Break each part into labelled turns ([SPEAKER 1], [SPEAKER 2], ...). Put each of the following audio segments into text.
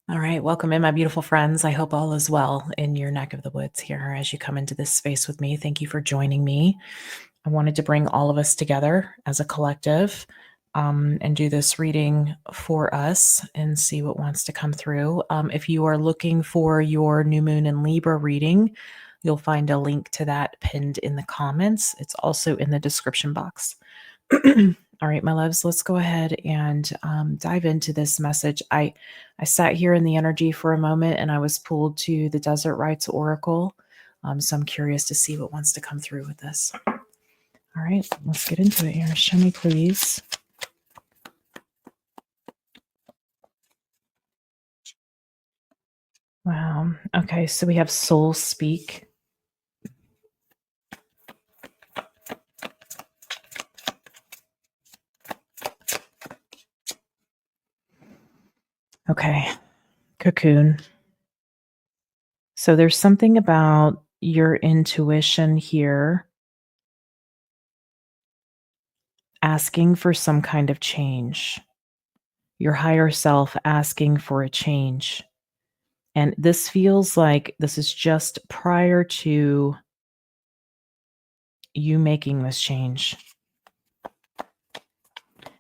[SPEAKER 1] All right, welcome in, my beautiful friends. I hope all is well in your neck of the woods here as you come into this space with me. Thank you for joining me. I wanted to bring all of us together as a collective and do this reading for us and see what wants to come through. If you are looking for your new moon and Libra reading, you'll find a link to that pinned in the comments. It's also in the description box. All right, my loves, let's go ahead and dive into this message. I sat here in the energy for a moment and I was pulled to the Desert Rites Oracle. So I'm curious to see what wants to come through with this. All right, let's get into it here. Show me, please. Wow. Okay, so we have Soul Speak. Okay, Cocoon. So there's something about your intuition here asking for some kind of change. Your higher self asking for a change. And this feels like this is just prior to you making this change.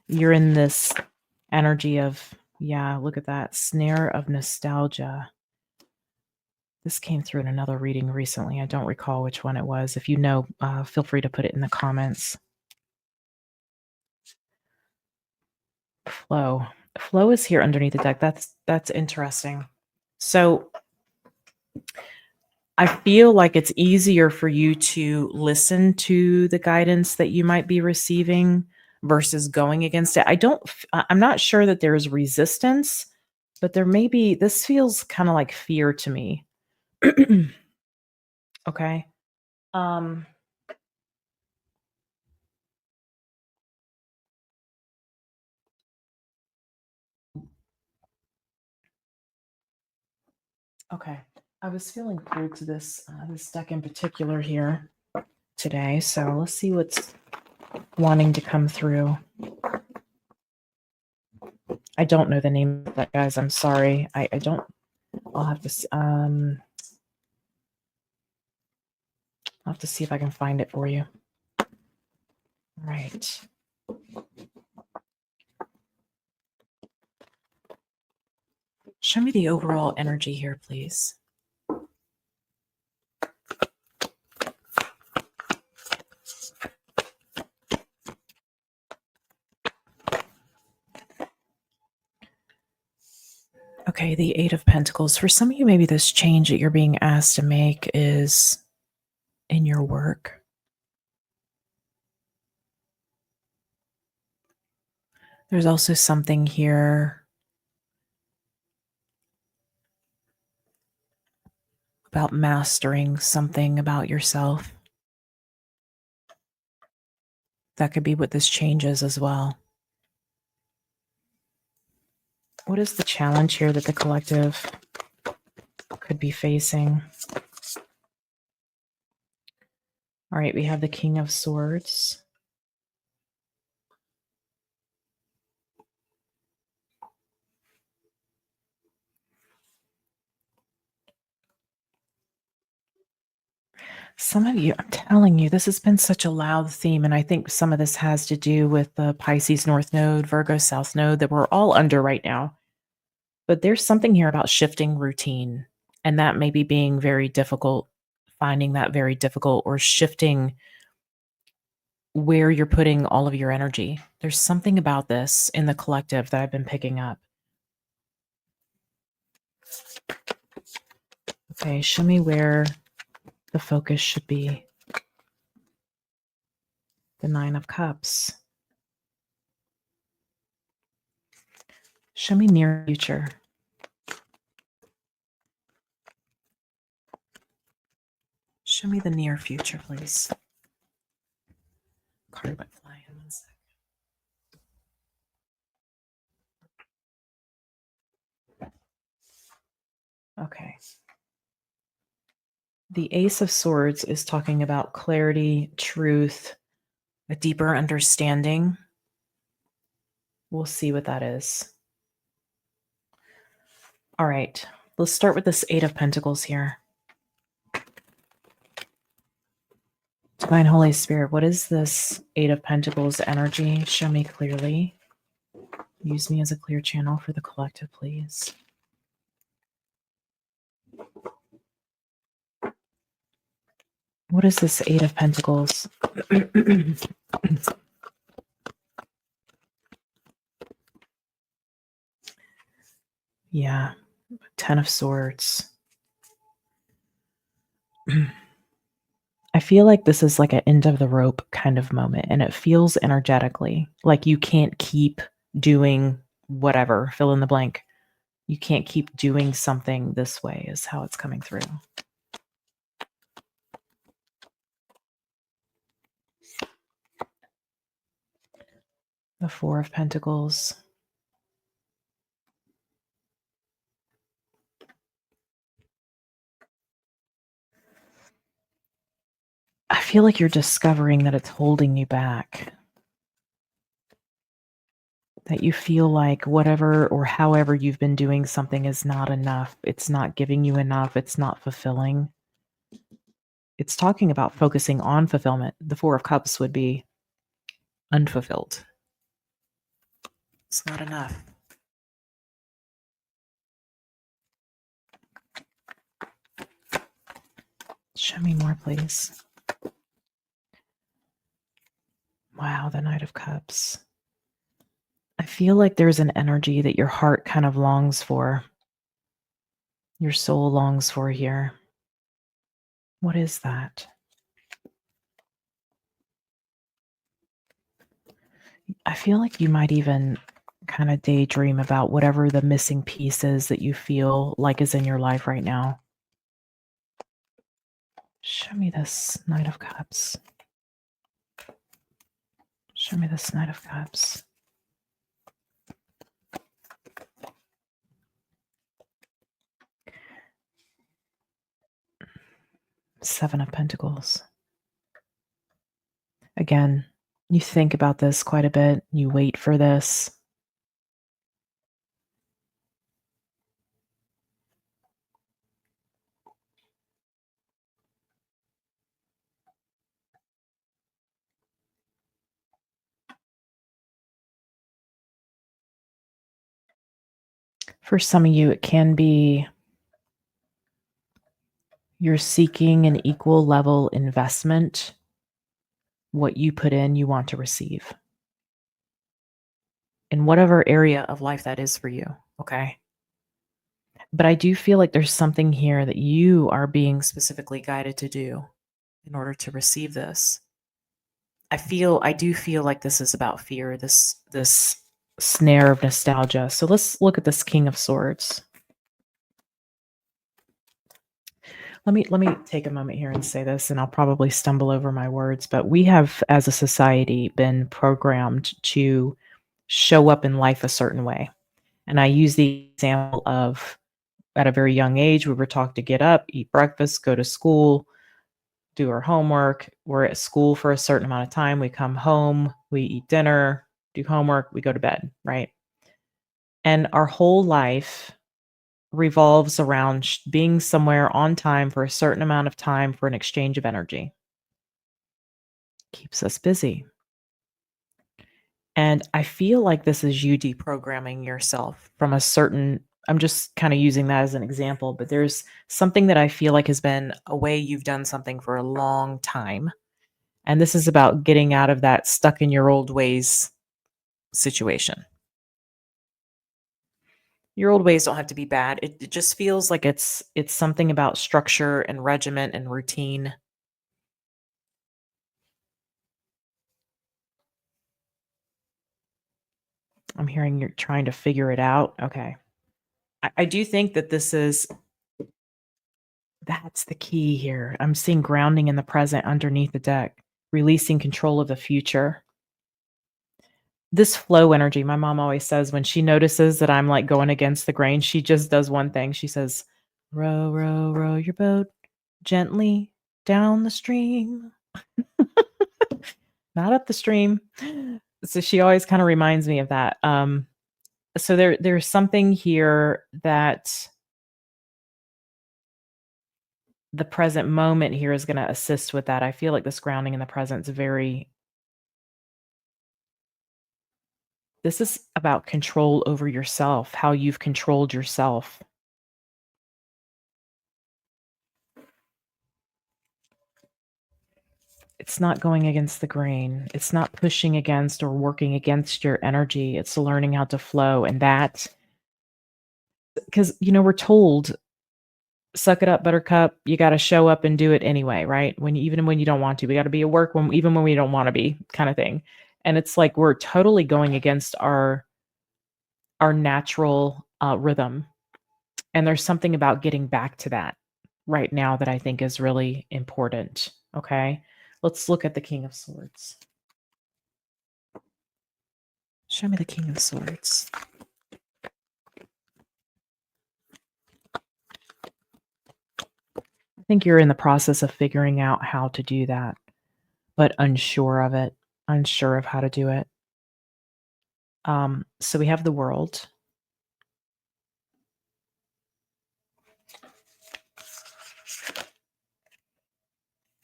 [SPEAKER 1] You're in this energy of, yeah, look at that snare of nostalgia. This came through in another reading recently. I don't recall which one it was. If you know, feel free to put it in the comments. Flow. Flow is here underneath the deck. That's interesting. So I feel like it's easier for you to listen to the guidance that you might be receiving versus going against it. I'm not sure that there's resistance, but there may be, this feels kind of like fear to me. Okay. Um, okay. I was feeling pulled to this deck in particular here today. So let's see what's wanting to come through. I don't know the name of that, guys. I'm sorry. I don't. I'll have to. I'll have to see if I can find it for you. All right. Show me the overall energy here, please. Okay, the Eight of Pentacles. For some of you, maybe this change that you're being asked to make is in your work. There's also something here about mastering something about yourself. That could be what this change is as well. What is the challenge here that the collective could be facing? All right, we have the King of Swords. Some of you, I'm telling you, this has been such a loud theme. And I think some of this has to do with the Pisces North Node, Virgo South Node that we're all under right now. But there's something here about shifting routine. And that may be being very difficult, finding that very difficult, or shifting where you're putting all of your energy. There's something about this in the collective that I've been picking up. Okay, show me where the focus should be. The Nine of Cups. Show me near future. Show me the near future, please. Card went flying. 1 second. Okay. The Ace of Swords is talking about clarity, truth, a deeper understanding. We'll see what that is. All right. Let's start with this Eight of Pentacles here. Divine Holy Spirit, what is this Eight of Pentacles energy? Show me clearly. Use me as a clear channel for the collective, please. What is this Eight of Pentacles? Yeah, Ten of Swords. I feel like this is like an end of the rope kind of moment, and it feels energetically like you can't keep doing whatever, fill in the blank. You can't keep doing something this way, is how it's coming through. The Four of Pentacles. I feel like you're discovering that it's holding you back. That you feel like whatever or however you've been doing something is not enough. It's not giving you enough. It's not fulfilling. It's talking about focusing on fulfillment. The Four of Cups would be unfulfilled. It's not enough. Show me more, please. Wow, the Knight of Cups. I feel like there's an energy that your heart kind of longs for. Your soul longs for here. What is that? I feel like you might even kind of daydream about whatever the missing piece is that you feel like is in your life right now. Show me this Knight of Cups. Show me this Knight of Cups. Seven of Pentacles. Again, you think about this quite a bit. You wait for this. For some of you, it can be you're seeking an equal level investment. What you put in, you want to receive. In whatever area of life that is for you, okay? But I do feel like there's something here that you are being specifically guided to do in order to receive this. I do feel like this is about fear, this snare of nostalgia. So let's look at this King of Swords. Let me take a moment here and say this, and I'll probably stumble over my words, but we have, as a society, been programmed to show up in life a certain way. And I use the example of at a very young age, we were taught to get up, eat breakfast, go to school, do our homework. We're at school for a certain amount of time. We come home, we eat dinner, do homework, we go to bed, right? And our whole life revolves around being somewhere on time for a certain amount of time for an exchange of energy. Keeps us busy. And I feel like this is you deprogramming yourself from a certain, I'm just kind of using that as an example, but there's something that I feel like has been a way you've done something for a long time. And this is about getting out of that stuck in your old ways situation. Your old ways don't have to be bad. It just feels like it's something about structure and regiment and routine. I'm hearing you're trying to figure it out. Okay. I do think that that's the key here. I'm seeing grounding in the present underneath the deck, releasing control of the future. This flow energy, my mom always says when she notices that I'm like going against the grain, she just does one thing. She says, row, row, row your boat gently down the stream. Not up the stream. So she always kind of reminds me of that. So there's something here that the present moment here is gonna assist with that. I feel like this grounding in the present is very this is about control over yourself, how you've controlled yourself. It's not going against the grain. It's not pushing against or working against your energy. It's learning how to flow, and that because, we're told, "Suck it up, buttercup. You gotta show up and do it anyway," right? Even when you don't want to. We gotta be at work even when we don't wanna be, kinda thing. And it's like we're totally going against our natural, rhythm, and there's something about getting back to that right now that I think is really important, okay? Let's look at the King of Swords. Show me the King of Swords. I think you're in the process of figuring out how to do that, but unsure of it, unsure of how to do it. So we have the World.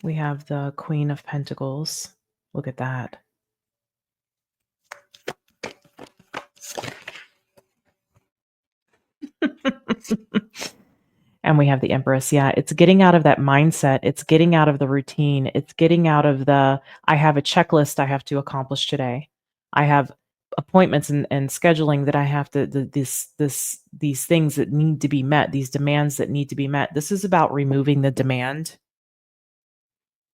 [SPEAKER 1] We have the Queen of Pentacles. Look at that. And we have the Empress. Yeah, it's getting out of that mindset. It's getting out of the routine. It's getting out of I have a checklist I have to accomplish today. I have appointments and scheduling that I have to these things that need to be met, these demands that need to be met. This is about removing the demand.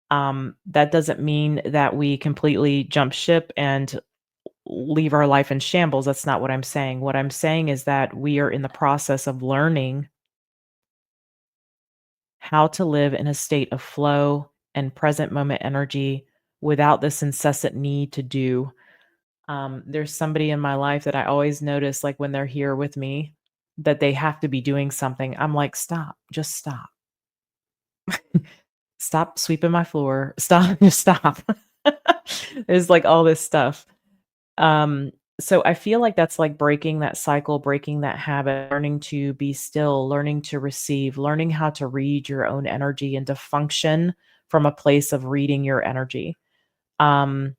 [SPEAKER 1] That doesn't mean that we completely jump ship and leave our life in shambles. That's not what I'm saying. What I'm saying is that we are in the process of learning how to live in a state of flow and present moment energy without this incessant need to do. There's somebody in my life that I always notice, like when they're here with me, that they have to be doing something. I'm like, stop, just stop. Stop sweeping my floor. Stop, just stop. There's like all this stuff. So I feel like that's like breaking that cycle, breaking that habit, learning to be still, learning to receive, learning how to read your own energy and to function from a place of reading your energy. Um,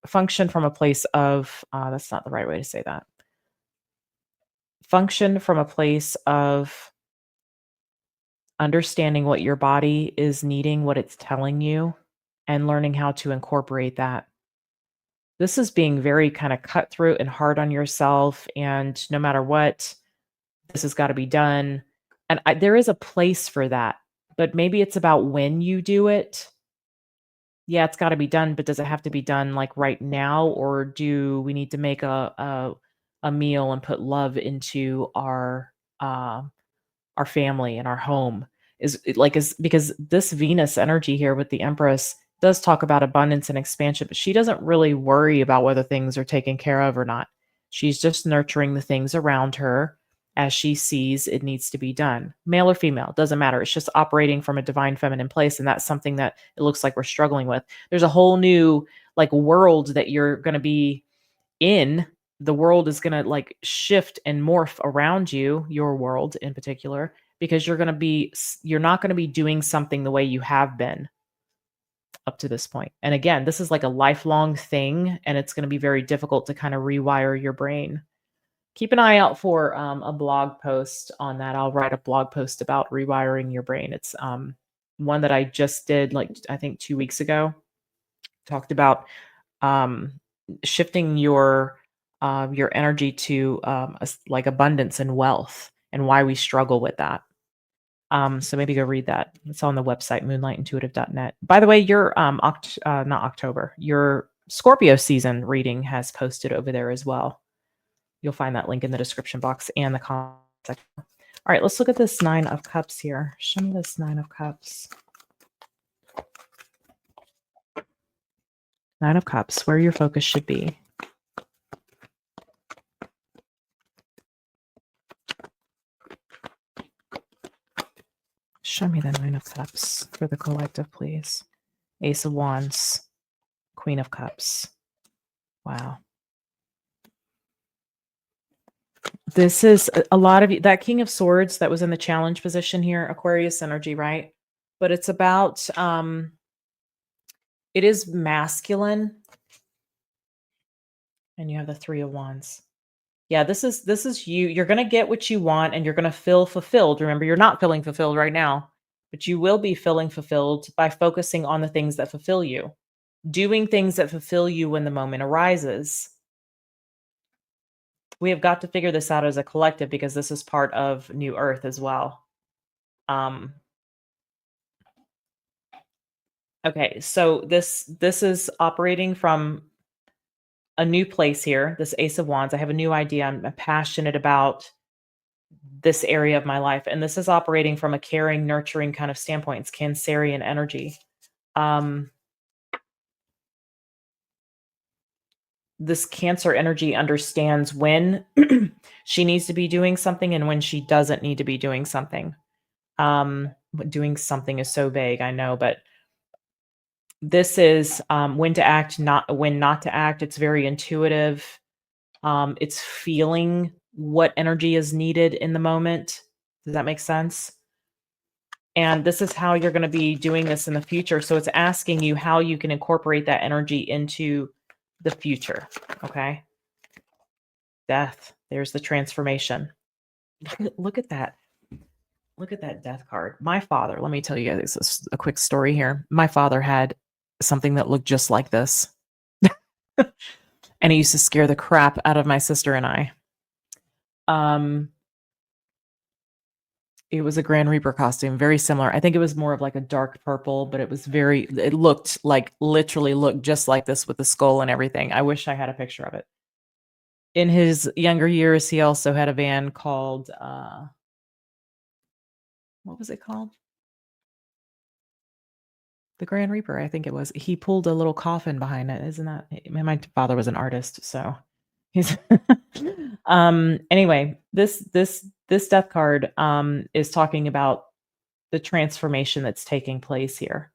[SPEAKER 1] function from a place of, that's not the right way to say that. Function from a place of understanding what your body is needing, what it's telling you, and learning how to incorporate that. This is being very kind of cutthroat and hard on yourself, and no matter what, this has gotta be done, and there is a place for that, but maybe it's about when you do it. Yeah, it's gotta be done, but does it have to be done, like, right now, or do we need to make a meal and put love into uh our family and our home is because this Venus energy here with the Empress does talk about abundance and expansion, but she doesn't really worry about whether things are taken care of or not. She's just nurturing the things around her as she sees it needs to be done. Male or female, doesn't matter. It's just operating from a divine feminine place. And that's something that it looks like we're struggling with. There's a whole new like world that you're going to be in. The world is going to like shift and morph around you, your world in particular, because you're not going to be doing something the way you have been up to this point. And again, this is like a lifelong thing, and it's going to be very difficult to kind of rewire your brain. Keep an eye out for a blog post on that. I'll write a blog post about rewiring your brain. It's one that I just did, like I think 2 weeks ago. Talked about um, shifting your energy to like abundance and wealth, and why we struggle with that. So maybe go read that. It's on the website moonlightintuitive.net. By the way, your not October, your Scorpio season reading has posted over there as well. You'll find that link in the description box and the comment section. All right, let's look at this Nine of Cups here. Show me this Nine of Cups. Nine of Cups, where your focus should be. Show me the Nine of Cups for the collective, please. Ace of Wands, Queen of Cups. Wow. This is a lot of you. That King of Swords that was in the challenge position here, Aquarius energy, right? but it's about it is masculine, and you have the 3 of wands. Yeah, this is you. You're going to get what you want and you're going to feel fulfilled. Remember, you're not feeling fulfilled right now, but you will be feeling fulfilled by focusing on the things that fulfill you. Doing things that fulfill you when the moment arises. We have got to figure this out as a collective because this is part of New Earth as well. Um, okay, so this is operating from a new place here. This Ace of Wands. I have a new idea. I'm passionate about this area of my life, and this is operating from a caring, nurturing kind of standpoint. It's Cancerian energy. This Cancer energy understands when she needs to be doing something and when she doesn't need to be doing something. Doing something is so vague, I know, but this is when to act, not when not to act. It's very intuitive. It's feeling what energy is needed in the moment. Does that make sense? And this is how you're going to be doing this in the future. So it's asking you how you can incorporate that energy into the future. Okay. Death. There's the transformation. Look at that. Look at that death card. My father, let me tell you guys a quick story here. My father had something that looked just like this. And it used to scare the crap out of my sister and I. It was a Grand Reaper costume, very similar. I think it was more of like a dark purple, but it looked like, literally looked just like this with the skull and everything. I wish I had a picture of it. In his younger years, he also had a van called, what was it called? The Grand Reaper, I think it was. He pulled a little coffin behind it. Isn't that, my father was an artist, so he's anyway, this death card is talking about the transformation that's taking place here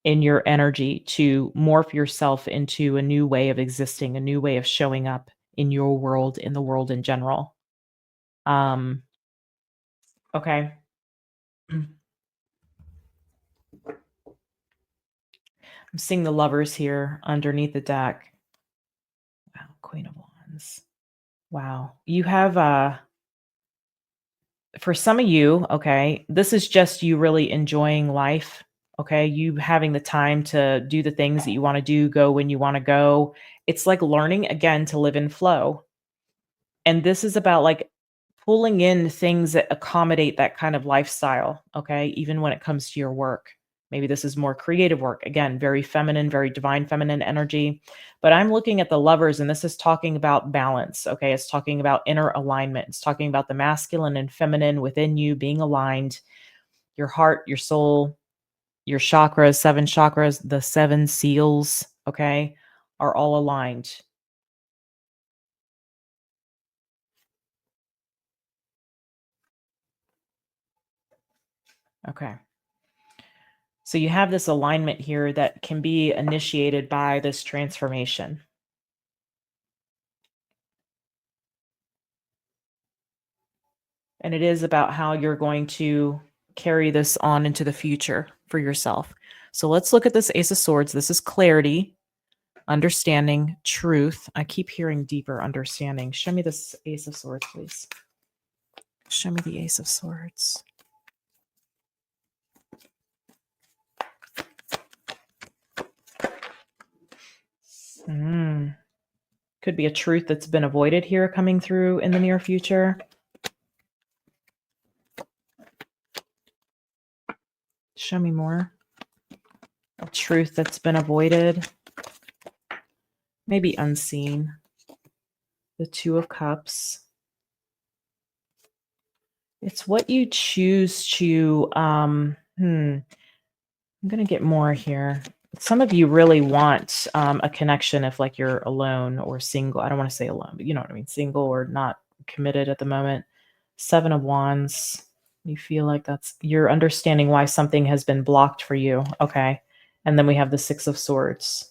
[SPEAKER 1] in your energy to morph yourself into a new way of existing, a new way of showing up in your world, in the world in general. Okay. I'm seeing the Lovers here underneath the deck. Wow, Queen of Wands. Wow. You have for some of you, okay, this is just you really enjoying life. Okay, you having the time to do the things that you want to do, go when you want to go. It's like learning again to live in flow. And this is about like pulling in things that accommodate that kind of lifestyle, okay? Even when it comes to your work. Maybe this is more creative work. Again, very feminine, very divine feminine energy. But I'm looking at the Lovers, and this is talking about balance, okay? It's talking about inner alignment. It's talking about the masculine and feminine within you being aligned, your heart, your soul, your chakras, 7 chakras, the 7 seals, okay, are all aligned. Okay. So you have this alignment here that can be initiated by this transformation. And it is about how you're going to carry this on into the future for yourself. So let's look at this Ace of Swords. This is clarity, understanding, truth. I keep hearing deeper understanding. Show me this Ace of Swords, please. Show me the Ace of Swords. Could be a truth that's been avoided here coming through in the near future. Show me more. A truth that's been avoided. Maybe unseen. The 2 of Cups. It's what you choose to, I'm going to get more here. Some of you really want a connection if like you're alone or single. I don't want to say alone, but you know what I mean. Single or not committed at the moment. 7 of Wands. You feel like you're understanding why something has been blocked for you. Okay. And then we have the 6 of Swords.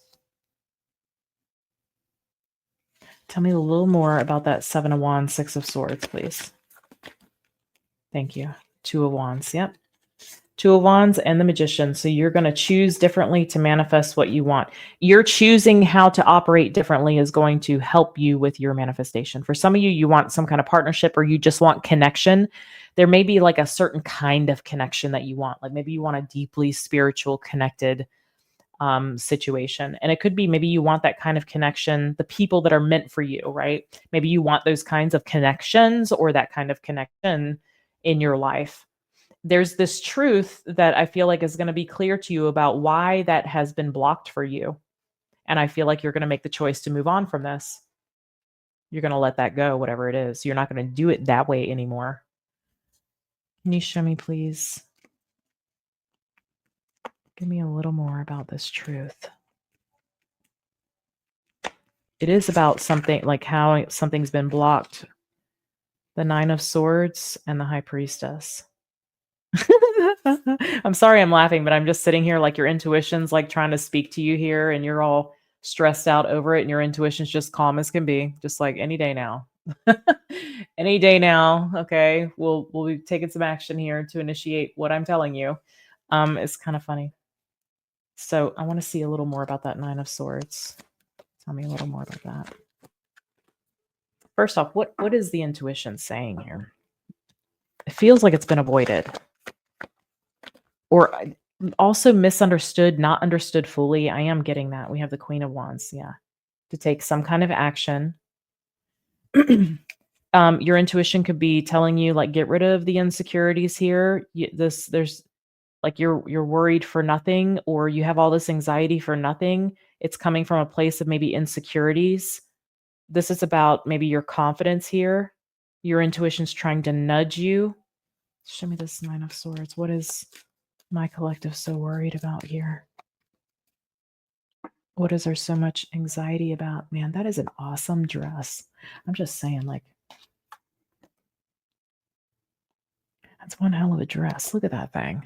[SPEAKER 1] Tell me a little more about that 7 of Wands, 6 of Swords, please. Thank you. 2 of Wands. Yep. Two of Wands and the Magician. So you're going to choose differently to manifest what you want. You're choosing how to operate differently is going to help you with your manifestation. For some of you, you want some kind of partnership or you just want connection. There may be like a certain kind of connection that you want. Like maybe you want a deeply spiritual connected situation. And it could be maybe you want that kind of connection, the people that are meant for you, right? Maybe you want those kinds of connections or that kind of connection in your life. There's this truth that I feel like is going to be clear to you about why that has been blocked for you. And I feel like you're going to make the choice to move on from this. You're going to let that go, whatever it is. You're not going to do it that way anymore. Can you show me, please? Give me a little more about this truth. It is about something like how something's been blocked. The Nine of Swords and the High Priestess. I'm sorry I'm laughing, but I'm just sitting here like your intuition's like trying to speak to you here and you're all stressed out over it and your intuition's just calm as can be, just like any day now. Any day now, okay? We'll be taking some action here to initiate what I'm telling you. It's kind of funny. So I want to see a little more about that Nine of Swords. Tell me a little more about that. First off, what is the intuition saying here? It feels like it's been avoided. Or also misunderstood, not understood fully. I am getting that. We have the Queen of Wands, yeah. To take some kind of action. Your intuition could be telling you, like, get rid of the insecurities here. There's like you're worried for nothing, or you have all this anxiety for nothing. It's coming from a place of maybe insecurities. This is about maybe your confidence here. Your intuition's trying to nudge you. Show me this Nine of Swords. What is my collective so worried about here? What is there so much anxiety about? Man, that is an awesome dress. I'm just saying, like, that's one hell of a dress. Look at that thing.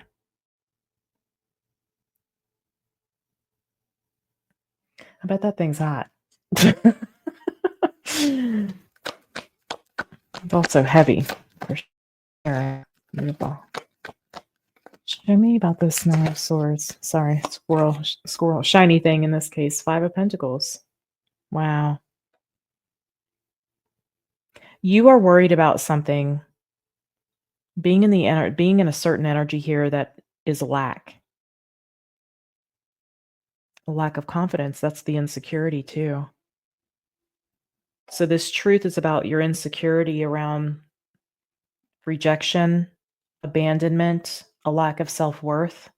[SPEAKER 1] I bet that thing's hot. It's also heavy, for sure. Beautiful. Show me about this Nine of Swords. Sorry, squirrel, shiny thing in this case. Five of Pentacles. Wow. You are worried about something being in a certain energy here that is a lack of confidence. That's the insecurity too. So this truth is about your insecurity around rejection, abandonment, a lack of self-worth.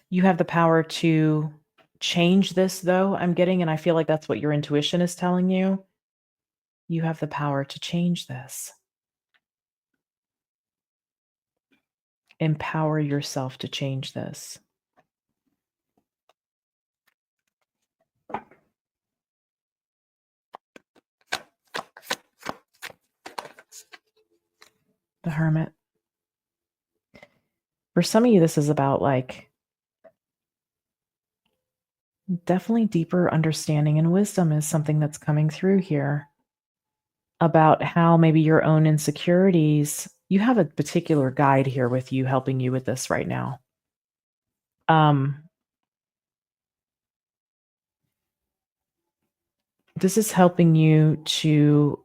[SPEAKER 1] You have the power to change this, though, I'm getting, and I feel like that's what your intuition is telling you. You have the power to change this. Empower yourself to change this. The Hermit. For some of you, this is about like definitely deeper understanding and wisdom is something that's coming through here about how maybe your own insecurities, you have a particular guide here with you helping you with this right now. This is helping you to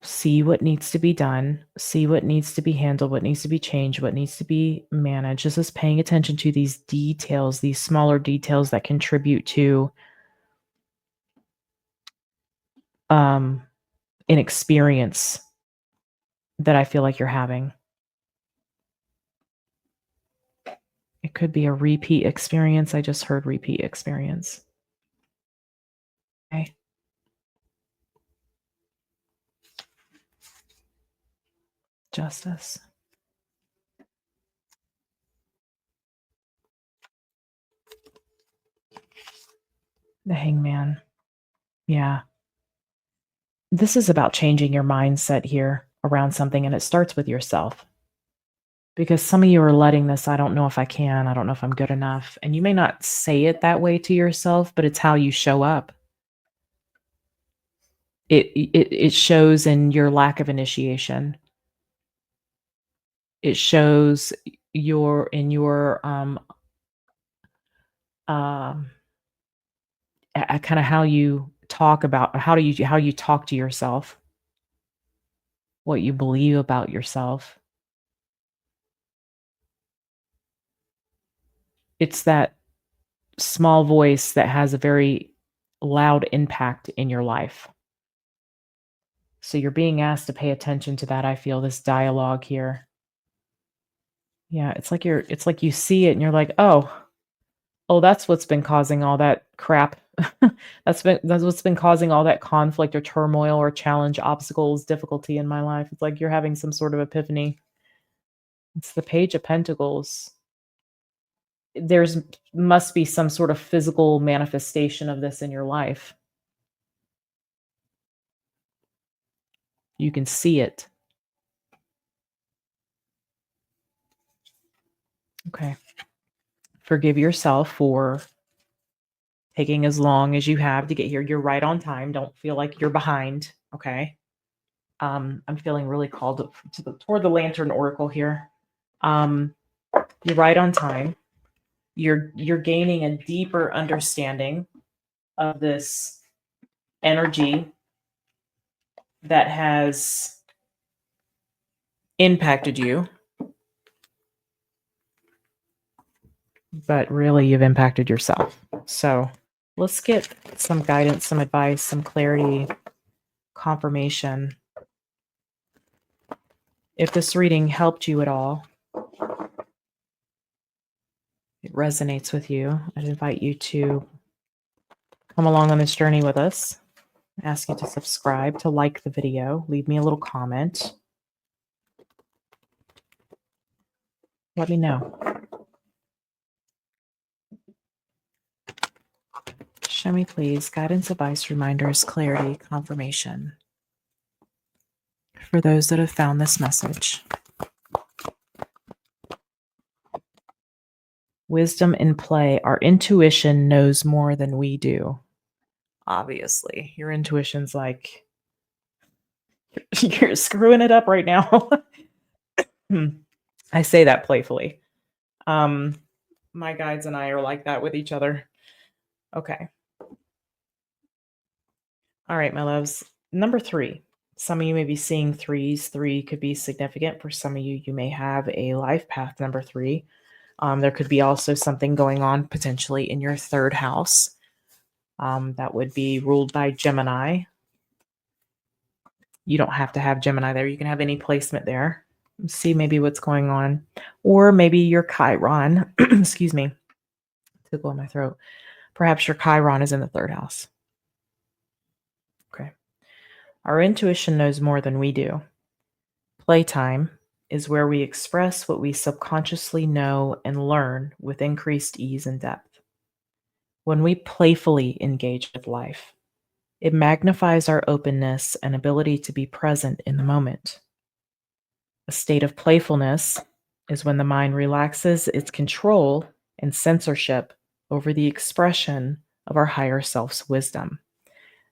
[SPEAKER 1] see what needs to be done, see what needs to be handled, what needs to be changed, what needs to be managed. This is paying attention to these details, these smaller details that contribute to an experience that I feel like you're having. It could be a repeat experience. I just heard repeat experience. Okay. Justice. The Hangman. Yeah. This is about changing your mindset here around something, and it starts with yourself. Because some of you are letting this, I don't know if I can, I don't know if I'm good enough. And you may not say it that way to yourself, but it's how you show up. It shows in your lack of initiation. It shows your um, kinda how you talk about how you talk to yourself, what you believe about yourself. It's that small voice that has a very loud impact in your life. So you're being asked to pay attention to that, I feel, this dialogue here. Yeah, it's like you see it and you're like, "Oh, oh, that's what's been causing all that crap." That's what's been causing all that conflict or turmoil or challenge, obstacles, difficulty in my life. It's like you're having some sort of epiphany. It's the Page of Pentacles. There's must be some sort of physical manifestation of this in your life. You can see it. Okay. Forgive yourself for taking as long as you have to get here. You're right on time. Don't feel like you're behind. Okay. I'm feeling really called toward the Lantern Oracle here. Um, you're right on time. You're gaining a deeper understanding of this energy that has impacted you, but really you've impacted yourself. So let's get some guidance, some advice, some clarity, confirmation. If this reading helped you at all, it resonates with you, I'd invite you to come along on this journey with us. Ask you to subscribe, to like the video, leave me a little comment. Let me know. Show me, please, guidance, advice, reminders, clarity, confirmation. For those that have found this message. Wisdom in play. Our intuition knows more than we do. Obviously, your intuition's like, you're screwing it up right now. I say that playfully. My guides and I are like that with each other. Okay. All right, my loves. Number 3. Some of you may be seeing threes. 3 could be significant. For some of you, you may have a life path number 3. There could be also something going on potentially in your 3rd house. That would be ruled by Gemini. You don't have to have Gemini there. You can have any placement there. See maybe what's going on. Or maybe your Chiron, excuse me, tickle in my throat. Perhaps your Chiron is in the 3rd house. Okay. Our intuition knows more than we do. Playtime is where we express what we subconsciously know and learn with increased ease and depth. When we playfully engage with life, it magnifies our openness and ability to be present in the moment. A state of playfulness is when the mind relaxes its control and censorship over the expression of our higher self's wisdom.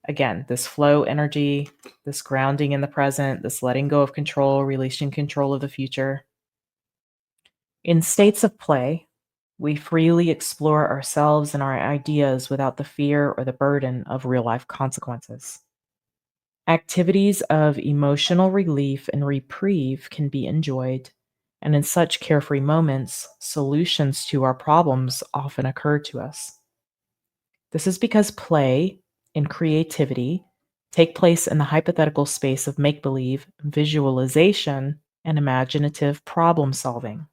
[SPEAKER 1] Again, this flow energy, this grounding in the present, this letting go of control, releasing control of the future. In states of play, we freely explore ourselves and our ideas without the fear or the burden of real life consequences. Activities of emotional relief and reprieve can be enjoyed, and in such carefree moments, solutions to our problems often occur to us. This is because play and creativity take place in the hypothetical space of make believe, visualization, and imaginative problem solving.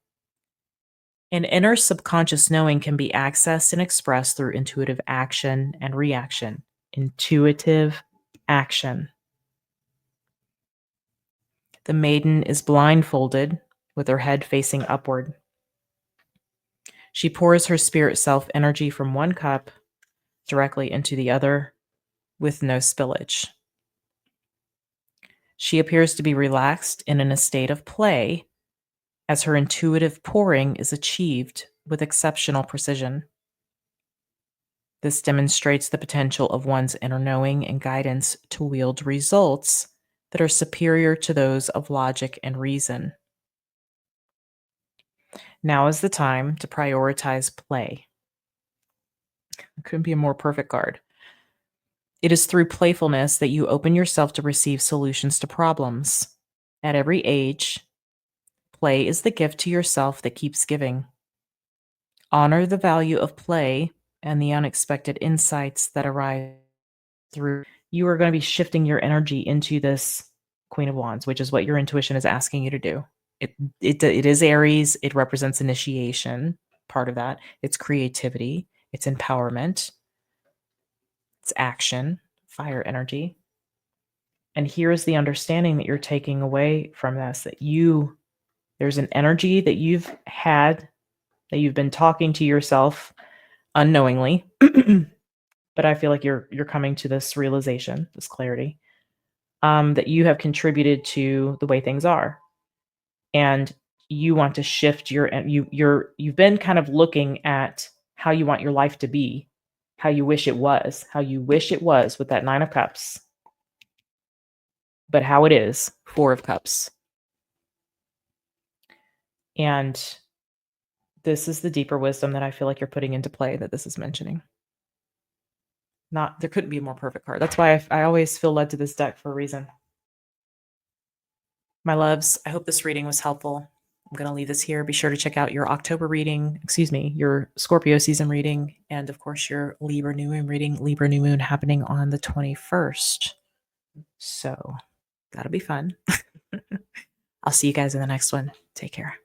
[SPEAKER 1] An inner subconscious knowing can be accessed and expressed through intuitive action and reaction. Intuitive action. The maiden is blindfolded with her head facing upward. She pours her spirit self energy from one cup directly into the other with no spillage. She appears to be relaxed and in a state of play as her intuitive pouring is achieved with exceptional precision. This demonstrates the potential of one's inner knowing and guidance to wield results that are superior to those of logic and reason. Now is the time to prioritize play. It couldn't be a more perfect card. It is through playfulness that you open yourself to receive solutions to problems. At every age, play is the gift to yourself that keeps giving. Honor the value of play and the unexpected insights that arise through. You are going to be shifting your energy into this Queen of Wands, which is what your intuition is asking you to do. It is Aries. It represents initiation, part of that. It's creativity. It's empowerment. It's action, fire energy. And here is the understanding that you're taking away from this, that there's an energy that you've had, that you've been talking to yourself unknowingly. But I feel like you're coming to this realization, this clarity, that you have contributed to the way things are. And you want to shift you've been kind of looking at how you want your life to be, how you wish it was with that 9 of Cups. But how it is, 4 of Cups. And this is the deeper wisdom that I feel like you're putting into play that this is mentioning. There couldn't be a more perfect card. That's why I always feel led to this deck for a reason. My loves, I hope this reading was helpful. I'm going to leave this here. Be sure to check out your October reading, your Scorpio season reading, and of course your Libra new moon reading. Libra new moon happening on the 21st. So that'll be fun. I'll see you guys in the next one. Take care.